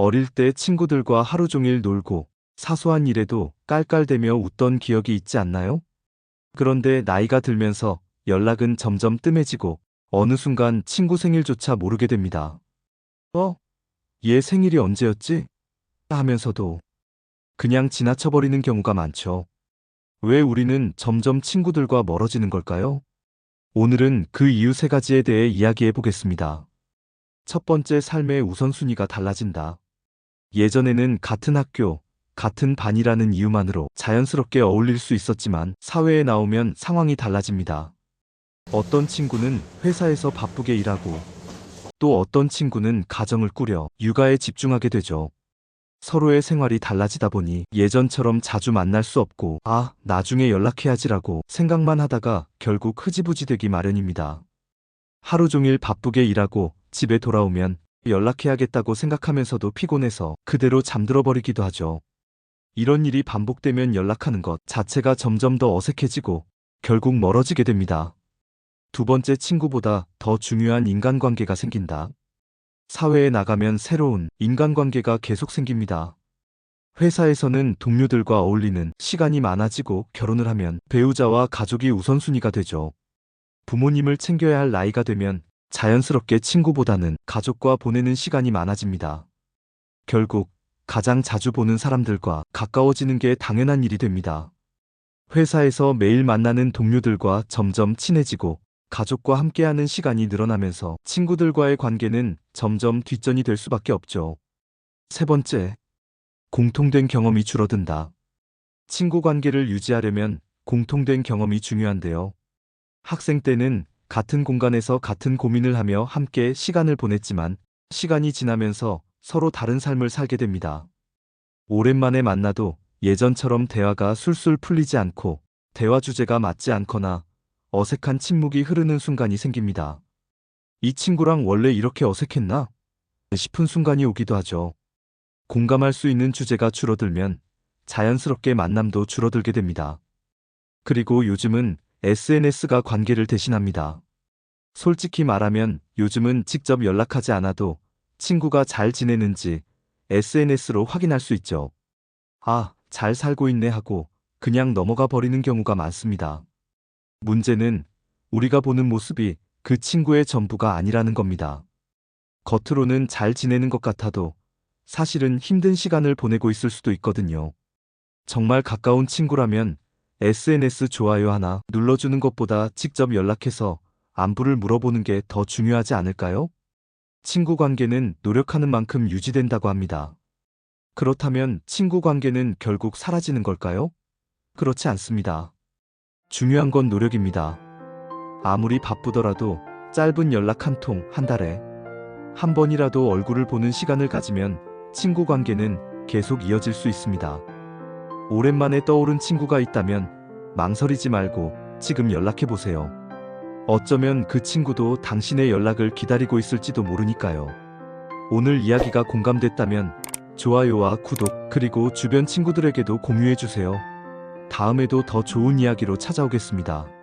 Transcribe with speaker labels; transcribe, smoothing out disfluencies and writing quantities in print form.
Speaker 1: 어릴 때 친구들과 하루 종일 놀고 사소한 일에도 깔깔대며 웃던 기억이 있지 않나요? 그런데 나이가 들면서 연락은 점점 뜸해지고 어느 순간 친구 생일조차 모르게 됩니다. 어? 얘 생일이 언제였지? 하면서도 그냥 지나쳐버리는 경우가 많죠. 왜 우리는 점점 친구들과 멀어지는 걸까요? 오늘은 그 이유 세 가지에 대해 이야기해 보겠습니다. 첫 번째, 삶의 우선순위가 달라진다. 예전에는 같은 학교, 같은 반이라는 이유만으로 자연스럽게 어울릴 수 있었지만 사회에 나오면 상황이 달라집니다. 어떤 친구는 회사에서 바쁘게 일하고 또 어떤 친구는 가정을 꾸려 육아에 집중하게 되죠. 서로의 생활이 달라지다 보니 예전처럼 자주 만날 수 없고 나중에 연락해야지라고 생각만 하다가 결국 흐지부지 되기 마련입니다. 하루 종일 바쁘게 일하고 집에 돌아오면 연락해야겠다고 생각하면서도 피곤해서 그대로 잠들어 버리기도 하죠. 이런 일이 반복되면 연락하는 것 자체가 점점 더 어색해지고 결국 멀어지게 됩니다. 두 번째, 친구보다 더 중요한 인간관계가 생긴다. 사회에 나가면 새로운 인간관계가 계속 생깁니다. 회사에서는 동료들과 어울리는 시간이 많아지고 결혼을 하면 배우자와 가족이 우선순위가 되죠. 부모님을 챙겨야 할 나이가 되면 자연스럽게 친구보다는 가족과 보내는 시간이 많아집니다. 결국 가장 자주 보는 사람들과 가까워지는 게 당연한 일이 됩니다. 회사에서 매일 만나는 동료들과 점점 친해지고 가족과 함께하는 시간이 늘어나면서 친구들과의 관계는 점점 뒷전이 될 수밖에 없죠. 세 번째, 공통된 경험이 줄어든다. 친구 관계를 유지하려면 공통된 경험이 중요한데요. 학생 때는 같은 공간에서 같은 고민을 하며 함께 시간을 보냈지만 시간이 지나면서 서로 다른 삶을 살게 됩니다. 오랜만에 만나도 예전처럼 대화가 술술 풀리지 않고 대화 주제가 맞지 않거나 어색한 침묵이 흐르는 순간이 생깁니다. 이 친구랑 원래 이렇게 어색했나? 싶은 순간이 오기도 하죠. 공감할 수 있는 주제가 줄어들면 자연스럽게 만남도 줄어들게 됩니다. 그리고 요즘은 SNS가 관계를 대신합니다. 솔직히 말하면 요즘은 직접 연락하지 않아도 친구가 잘 지내는지 SNS로 확인할 수 있죠. 잘 살고 있네 하고 그냥 넘어가 버리는 경우가 많습니다. 문제는 우리가 보는 모습이 그 친구의 전부가 아니라는 겁니다. 겉으로는 잘 지내는 것 같아도 사실은 힘든 시간을 보내고 있을 수도 있거든요. 정말 가까운 친구라면 SNS 좋아요 하나 눌러주는 것보다 직접 연락해서 안부를 물어보는 게 더 중요하지 않을까요? 친구 관계는 노력하는 만큼 유지된다고 합니다. 그렇다면 친구 관계는 결국 사라지는 걸까요? 그렇지 않습니다. 중요한 건 노력입니다. 아무리 바쁘더라도 짧은 연락 한 통, 한 달에 한 번이라도 얼굴을 보는 시간을 가지면 친구 관계는 계속 이어질 수 있습니다. 오랜만에 떠오른 친구가 있다면 망설이지 말고 지금 연락해보세요. 어쩌면 그 친구도 당신의 연락을 기다리고 있을지도 모르니까요. 오늘 이야기가 공감됐다면 좋아요와 구독, 그리고 주변 친구들에게도 공유해주세요. 다음에도 더 좋은 이야기로 찾아오겠습니다.